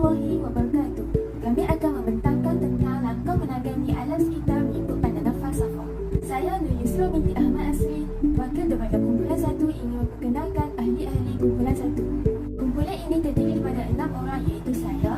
warahmatullahi wabarakatuh. Kami akan membentangkan tentang langkah menangani alam sekitar mengikut pandangan falsafah. Saya Nur Yusra binti Ahmad Asri, wakil daripada kumpulan 1 ingin memperkenalkan ahli-ahli kumpulan 1. Kumpulan ini terdiri daripada 6 orang iaitu saya,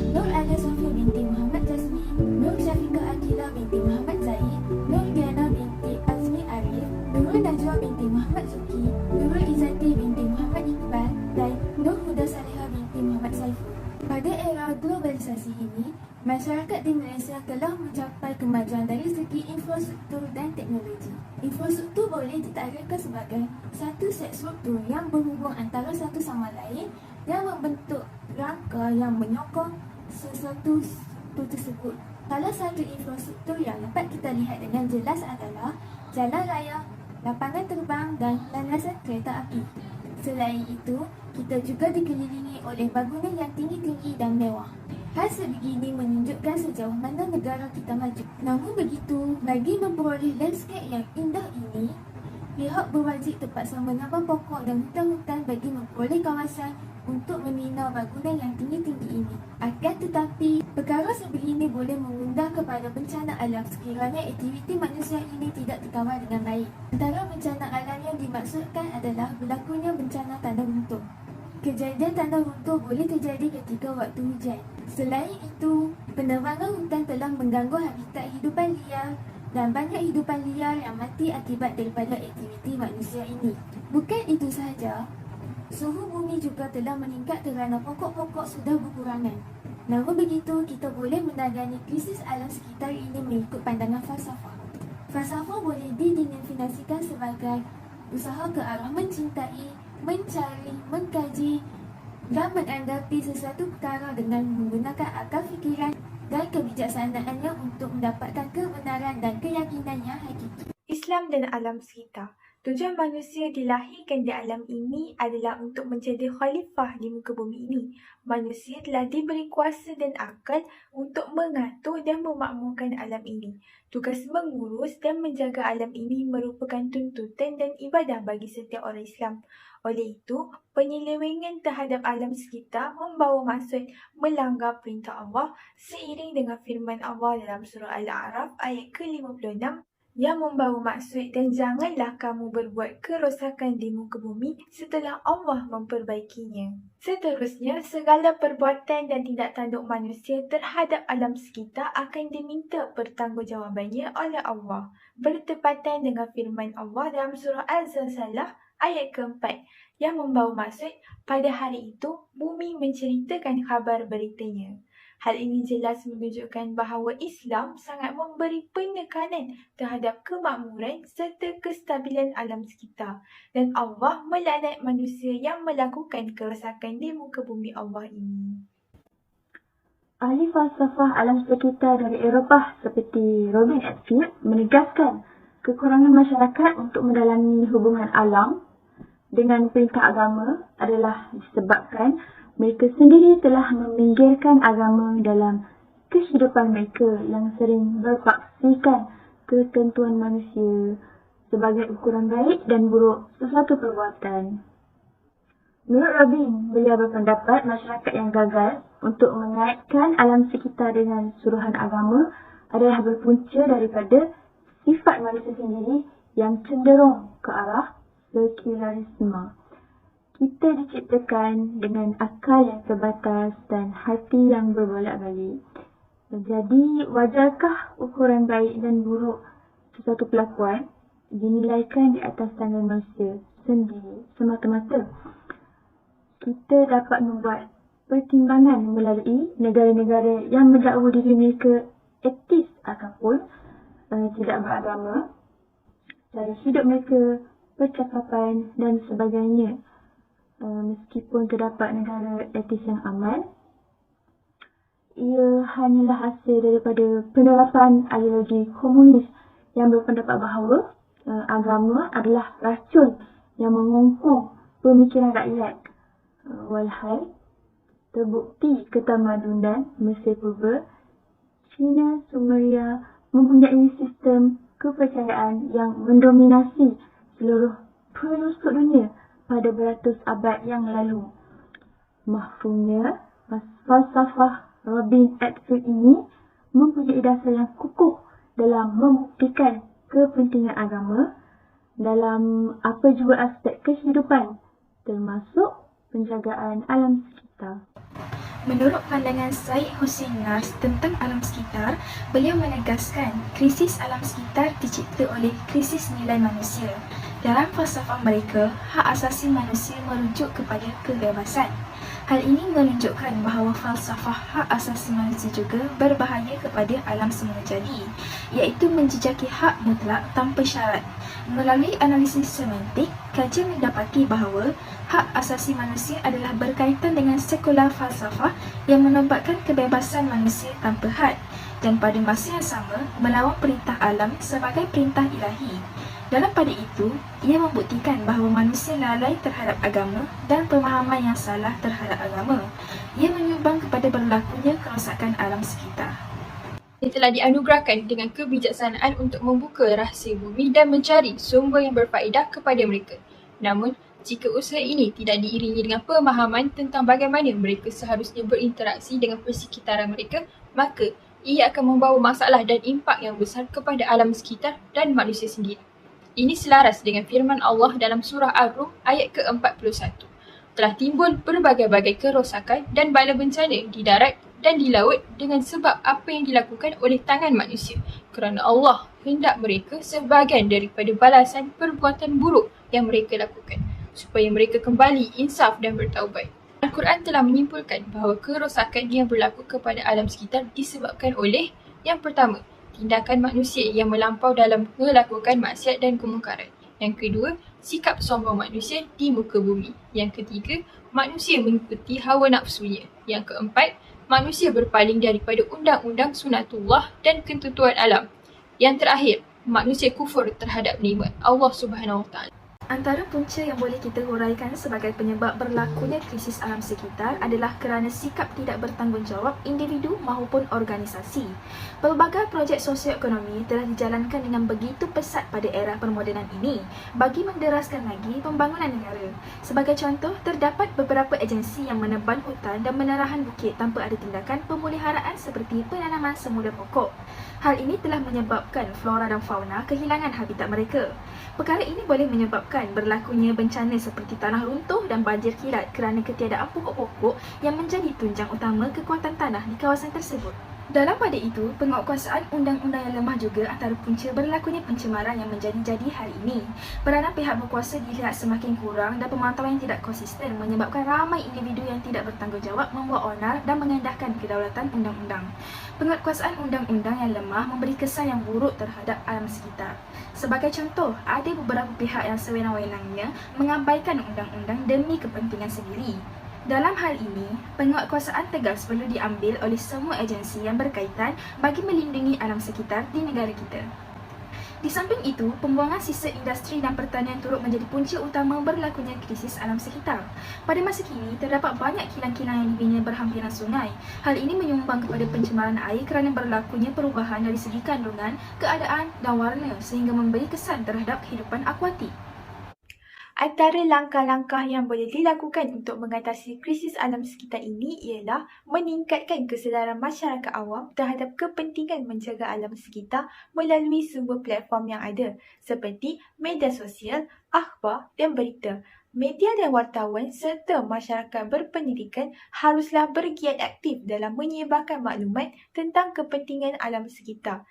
Nur Alia Sofia binti Muhammad Jasmine, Nur Syafiqah Akilah binti Muhammad Zaid, Nur Diana binti Azmi Arif, Nurul Najwa binti Muhammad Zuki, Nurul Izzati binti Muhammad Iqbal dan Nur Huda Salihah binti Muhammad Saiful. Pada era globalisasi ini, masyarakat di Malaysia telah mencapai kemajuan dari segi infrastruktur dan teknologi. Infrastruktur boleh ditakdirkan sebagai satu set struktur yang berhubung antara satu sama lain yang membentuk rangka yang menyokong sesuatu tersebut. Salah satu infrastruktur yang dapat kita lihat dengan jelas adalah jalan raya, lapangan terbang dan landasan kereta api. Selain itu, kita juga dikelilingi oleh bangunan yang tinggi-tinggi dan mewah. Hal sebegini menunjukkan sejauh mana negara kita maju. Namun begitu, bagi memperoleh landscape yang indah ini, pihak berwajib terpaksa menambah pokok dan hutan-hutan bagi memperoleh kawasan untuk membina bangunan yang tinggi-tinggi ini. Akan tetapi, perkara sebegini boleh mengundang kepada bencana alam sekiranya aktiviti manusia ini tidak dikawal dengan baik. Antara bencana alam yang dimaksudkan adalah berlakunya bencana tanah runtuh. Kejadian tanah runtuh boleh terjadi ketika waktu hujan. Selain itu, penebangan hutan telah mengganggu habitat hidupan liar dan banyak hidupan liar yang mati akibat daripada aktiviti manusia ini. Bukan itu sahaja, suhu bumi juga telah meningkat kerana pokok-pokok sudah berkurangan. Namun begitu, kita boleh menangani krisis alam sekitar ini mengikut pandangan falsafah. Falsafah boleh didefinisikan sebagai usaha ke arah mencintai, mencari, mengkaji dan menanggapi sesuatu perkara dengan menggunakan akal fikiran dan kebijaksanaannya untuk mendapatkan kebenaran dan keyakinan yang hakiki. Islam dan alam sekitar. Tujuan manusia dilahirkan di alam ini adalah untuk menjadi khalifah di muka bumi ini. Manusia telah diberi kuasa dan akal untuk mengatur dan memakmurkan alam ini. Tugas mengurus dan menjaga alam ini merupakan tuntutan dan ibadah bagi setiap orang Islam. Oleh itu, penyelewengan terhadap alam sekitar membawa maksud melanggar perintah Allah seiring dengan firman Allah dalam surah Al-A'raf ayat ke-56 yang membawa maksud dan janganlah kamu berbuat kerosakan di muka bumi setelah Allah memperbaikinya. Seterusnya, segala perbuatan dan tindak tanduk manusia terhadap alam sekitar akan diminta pertanggungjawabannya oleh Allah, bertepatan dengan firman Allah dalam surah Al-Zalzalah ayat keempat yang membawa maksud pada hari itu bumi menceritakan khabar beritanya. Hal ini jelas menunjukkan bahawa Islam sangat memberi penekanan terhadap kemakmuran serta kestabilan alam sekitar dan Allah melaknat manusia yang melakukan kerosakan di muka bumi Allah ini. Ahli falsafah alam sekitar dari Eropah seperti Robin Atfield menegaskan kekurangan masyarakat untuk mendalami hubungan alam dengan perintah agama adalah disebabkan mereka sendiri telah meminggirkan agama dalam kehidupan mereka yang sering berpaksikan ketentuan manusia sebagai ukuran baik dan buruk sesuatu perbuatan. Menurut Robin, beliau berpendapat masyarakat yang gagal untuk mengaitkan alam sekitar dengan suruhan agama adalah berpunca daripada sifat manusia sendiri yang cenderung ke arah sekularisme. Kita diciptakan dengan akal yang terbatas dan hati yang berbolak-balik. Jadi, wajarkah ukuran baik dan buruk sesuatu perlakuan dinilaikan di atas tangan manusia sendiri semata-mata? Kita dapat membuat pertimbangan melalui negara-negara yang mendakwa diri mereka etis ataupun tidak beragama, cara hidup mereka, percakapan dan sebagainya. Meskipun terdapat negara etis yang aman, ia hanyalah hasil daripada penerapan ideologi komunis yang berpendapat bahawa agama adalah racun yang mengungkung pemikiran rakyat. Walhal terbukti ketamadunan Mesir Purba, China Sumeria mempunyai sistem kepercayaan yang mendominasi seluruh pelosok dunia pada beratus abad yang lalu. Mahfumnya, falsafah Robin Atfield ini mempunyai dasar yang kukuh dalam membuktikan kepentingan agama dalam apa jua aspek kehidupan, termasuk penjagaan alam sekitar. Menurut pandangan Syed Hussein Nas tentang alam sekitar, beliau menegaskan krisis alam sekitar dicipta oleh krisis nilai manusia. Dalam falsafah mereka, hak asasi manusia merujuk kepada kebebasan. Hal ini menunjukkan bahawa falsafah hak asasi manusia juga berbahaya kepada alam semula jadi, iaitu menjejaki hak mutlak tanpa syarat. Melalui analisis semantik, kajian mendapati bahawa hak asasi manusia adalah berkaitan dengan sekular falsafah yang menobatkan kebebasan manusia tanpa had dan pada masa yang sama melawan perintah alam sebagai perintah ilahi. Dalam pada itu, ia membuktikan bahawa manusia lalai terhadap agama dan pemahaman yang salah terhadap agama. Ia menyumbang kepada berlakunya kerosakan alam sekitar. Dia telah dianugerahkan dengan kebijaksanaan untuk membuka rahsia bumi dan mencari sumber yang berfaedah kepada mereka. Namun, jika usaha ini tidak diiringi dengan pemahaman tentang bagaimana mereka seharusnya berinteraksi dengan persekitaran mereka, maka ia akan membawa masalah dan impak yang besar kepada alam sekitar dan manusia sendiri. Ini selaras dengan firman Allah dalam surah Ar-Rum ayat ke-41. Telah timbul berbagai-bagai kerosakan dan bala bencana di darat dan di laut dengan sebab apa yang dilakukan oleh tangan manusia, kerana Allah hendak mereka sebahagian daripada balasan perbuatan buruk yang mereka lakukan, supaya mereka kembali insaf dan bertaubat. Al-Quran telah menyimpulkan bahawa kerosakan yang berlaku kepada alam sekitar disebabkan oleh yang pertama, tindakan manusia yang melampau dalam melakukan maksiat dan kemungkaran. Yang kedua, sikap sombong manusia di muka bumi. Yang ketiga, manusia mengikuti hawa nafsunya. Yang keempat, manusia berpaling daripada undang-undang sunatullah dan ketentuan alam. Yang terakhir, manusia kufur terhadap nikmat Allah Subhanahu Wa Taala. Antara punca yang boleh kita huraikan sebagai penyebab berlakunya krisis alam sekitar adalah kerana sikap tidak bertanggungjawab individu maupun organisasi. Pelbagai projek sosioekonomi telah dijalankan dengan begitu pesat pada era permodenan ini bagi menderaskan lagi pembangunan negara. Sebagai contoh, terdapat beberapa agensi yang menebang hutan dan menerahan bukit tanpa ada tindakan pemeliharaan seperti penanaman semula pokok. Hal ini telah menyebabkan flora dan fauna kehilangan habitat mereka. Perkara ini boleh menyebabkan berlakunya bencana seperti tanah runtuh dan banjir kilat kerana ketiadaan pokok-pokok yang menjadi tunjang utama kekuatan tanah di kawasan tersebut. Dalam pada itu, penguatkuasaan undang-undang yang lemah juga antara punca berlakunya pencemaran yang menjadi-jadi hari ini. Peranan pihak berkuasa dilihat semakin kurang dan pemantauan yang tidak konsisten menyebabkan ramai individu yang tidak bertanggungjawab membuat onar dan mengendahkan kedaulatan undang-undang. Penguatkuasaan undang-undang yang lemah memberi kesan yang buruk terhadap alam sekitar. Sebagai contoh, ada beberapa pihak yang sewenang-wenangnya mengabaikan undang-undang demi kepentingan sendiri. Dalam hal ini, penguatkuasaan tegas perlu diambil oleh semua agensi yang berkaitan bagi melindungi alam sekitar di negara kita. Di samping itu, pembuangan sisa industri dan pertanian turut menjadi punca utama berlakunya krisis alam sekitar. Pada masa kini, terdapat banyak kilang-kilang yang dibina berhampiran sungai. Hal ini menyumbang kepada pencemaran air kerana berlakunya perubahan dari segi kandungan, keadaan dan warna sehingga memberi kesan terhadap kehidupan akuatik. Antara langkah-langkah yang boleh dilakukan untuk mengatasi krisis alam sekitar ini ialah meningkatkan kesedaran masyarakat awam terhadap kepentingan menjaga alam sekitar melalui sumber platform yang ada seperti media sosial, akhbar dan berita. Media dan wartawan serta masyarakat berpendidikan haruslah bergiat aktif dalam menyebarkan maklumat tentang kepentingan alam sekitar.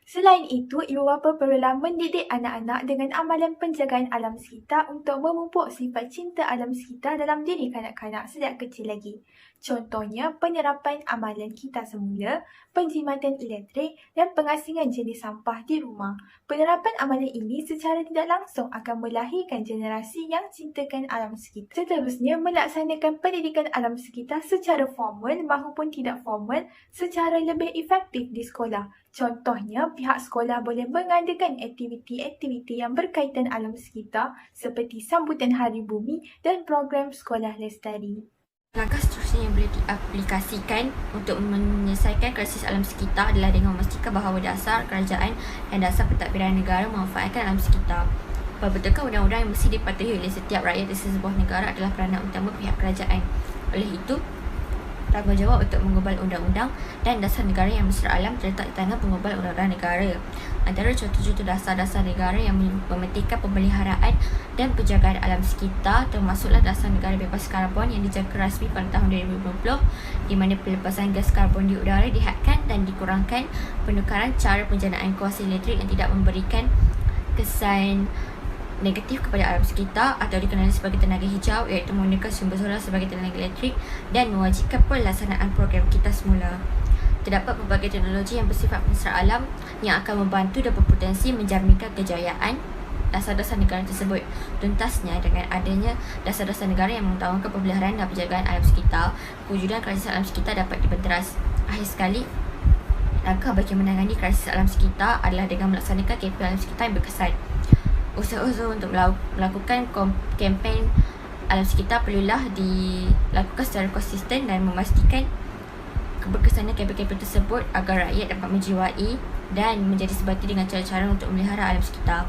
Selain itu, ibu bapa perlulah mendidik anak-anak dengan amalan penjagaan alam sekitar untuk memupuk sifat cinta alam sekitar dalam diri kanak-kanak sejak kecil lagi. Contohnya, penerapan amalan kita semula, penjimatan elektrik dan pengasingan jenis sampah di rumah. Penerapan amalan ini secara tidak langsung akan melahirkan generasi yang cintakan alam sekitar. Seterusnya, melaksanakan pendidikan alam sekitar secara formal maupun tidak formal secara lebih efektif di sekolah. Contohnya, pihak sekolah boleh mengadakan aktiviti-aktiviti yang berkaitan alam sekitar seperti sambutan Hari Bumi dan program sekolah lestari. Langkah seterusnya yang boleh diaplikasikan untuk menyelesaikan krisis alam sekitar adalah dengan memastikan bahawa dasar kerajaan dan dasar pentadbiran negara memanfaatkan alam sekitar. Pembentukan undang-undang yang mesti dipatuhi oleh setiap rakyat di sebuah negara adalah peranan utama pihak kerajaan. Oleh itu, tanggungjawab untuk mengubah undang-undang dan dasar negara yang bersifat alam terletak di tangan pengubah undang-undang negara. Antara contoh-contoh dasar-dasar negara yang mementingkan pemeliharaan dan penjagaan alam sekitar termasuklah dasar negara bebas karbon yang dijangka rasmi pada tahun 2020, di mana pelepasan gas karbon di udara dihadkan dan dikurangkan, penukaran cara penjanaan kuasa elektrik yang tidak memberikan kesan negatif kepada alam sekitar atau dikenali sebagai tenaga hijau, iaitu menggunakan sumber solar sebagai tenaga elektrik, dan mewajibkan pelaksanaan program kita semula. Terdapat pelbagai teknologi yang bersifat mesra alam yang akan membantu dan berpotensi menjaminkan kejayaan dasar-dasar negara tersebut. Tuntasnya, dengan adanya dasar-dasar negara yang mengutamakan pemeliharaan dan penjagaan alam sekitar, kewujudan krisis alam sekitar dapat dibenteras. Akhir sekali, langkah bagi menangani krisis alam sekitar adalah dengan melaksanakan kempen alam sekitar yang berkesan. Usaha-usaha untuk melakukan kempen alam sekitar perlulah dilakukan secara konsisten dan memastikan keberkesanan kempen-kempen tersebut agar rakyat dapat menjiwai dan menjadi sebati dengan cara-cara untuk memelihara alam sekitar.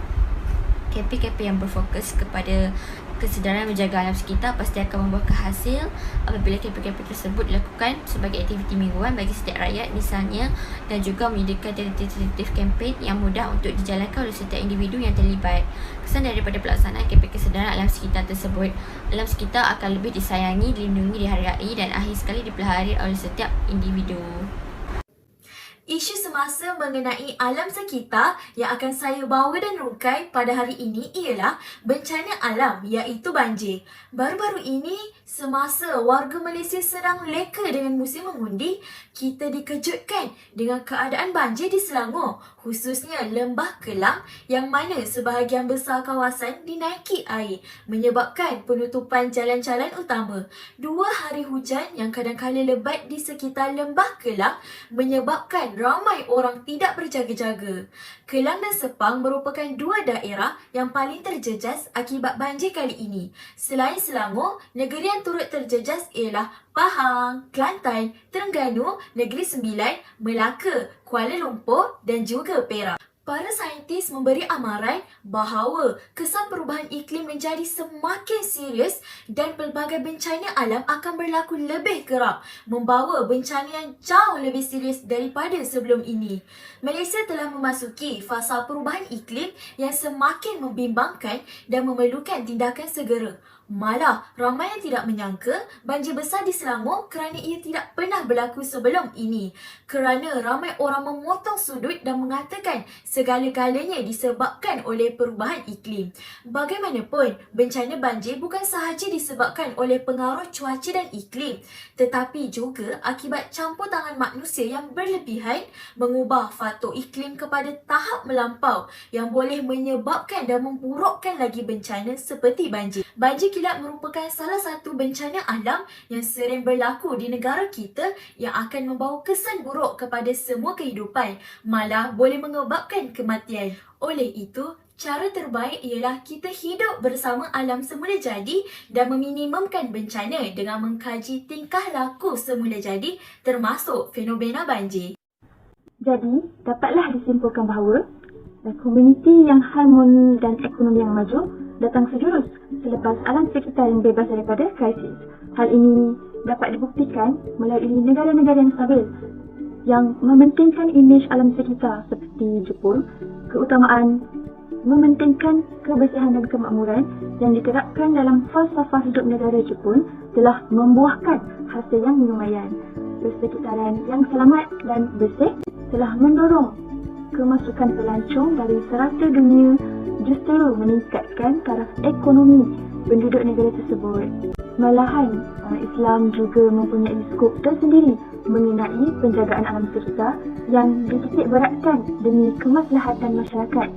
Kempen-kempen yang berfokus kepada kesedaran menjaga alam sekitar pasti akan membuahkan hasil apabila kempen-kempen tersebut dilakukan sebagai aktiviti mingguan bagi setiap rakyat misalnya, dan juga menyediakan alternatif kempen yang mudah untuk dijalankan oleh setiap individu yang terlibat. Kesan daripada pelaksanaan kempen kesedaran alam sekitar tersebut, alam sekitar akan lebih disayangi, dilindungi, dihargai dan akhir sekali dipelihara oleh setiap individu. Isu semasa mengenai alam sekitar yang akan saya bawa dan rungkai pada hari ini ialah bencana alam iaitu banjir. Baru-baru ini, semasa warga Malaysia sedang leka dengan musim mengundi, kita dikejutkan dengan keadaan banjir di Selangor, khususnya Lembah Kelang yang mana sebahagian besar kawasan dinaiki air, menyebabkan penutupan jalan-jalan utama. 2 hari hujan yang kadang-kala lebat di sekitar Lembah Kelang menyebabkan ramai orang tidak berjaga-jaga. Kelang dan Sepang merupakan 2 daerah yang paling terjejas akibat banjir kali ini. Selain Selangor, negeri yang turut terjejas ialah Pahang, Kelantan, Terengganu, Negeri Sembilan, Melaka, Kuala Lumpur dan juga Perak. Para saintis memberi amaran bahawa kesan perubahan iklim menjadi semakin serius dan pelbagai bencana alam akan berlaku lebih kerap, membawa bencana yang jauh lebih serius daripada sebelum ini. Malaysia telah memasuki fasa perubahan iklim yang semakin membimbangkan dan memerlukan tindakan segera. Malah, ramai yang tidak menyangka banjir besar di Selangor kerana ia tidak pernah berlaku sebelum ini. Kerana ramai orang memotong sudut dan mengatakan segala-galanya disebabkan oleh perubahan iklim. Bagaimanapun, bencana banjir bukan sahaja disebabkan oleh pengaruh cuaca dan iklim, tetapi juga akibat campur tangan manusia yang berlebihan mengubah faktor iklim kepada tahap melampau yang boleh menyebabkan dan memburukkan lagi bencana seperti banjir. Banjir kilat merupakan salah satu bencana alam yang sering berlaku di negara kita yang akan membawa kesan buruk kepada semua kehidupan, malah boleh menyebabkan kematian. Oleh itu, cara terbaik ialah kita hidup bersama alam semula jadi dan meminimumkan bencana dengan mengkaji tingkah laku semula jadi termasuk fenomena banjir. Jadi, dapatlah disimpulkan bahawa komuniti yang harmoni dan ekonomi yang maju datang sejurus selepas alam sekitar yang bebas daripada krisis. Hal ini dapat dibuktikan melalui negara-negara yang stabil yang mementingkan imej alam sekitar seperti Jepun, keutamaan mementingkan kebersihan dan kemakmuran yang diterapkan dalam falsafah hidup negara Jepun telah membuahkan hasil yang lumayan. Persekitaran yang selamat dan bersih telah mendorong kemasukan pelancong dari serata dunia justru meningkatkan taraf ekonomi penduduk negara tersebut. Malahan, Islam juga mempunyai skop tersendiri mengenai penjagaan alam sekitar yang dititik beratkan demi kemaslahatan masyarakat.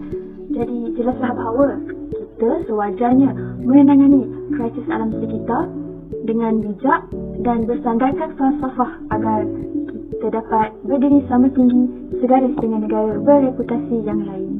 Jadi, jelaslah bahawa kita sewajarnya menangani krisis alam sekitar dengan bijak dan bersandarkan falsafah agar kita dapat berdiri sama tinggi segaris dengan negara bereputasi yang lain.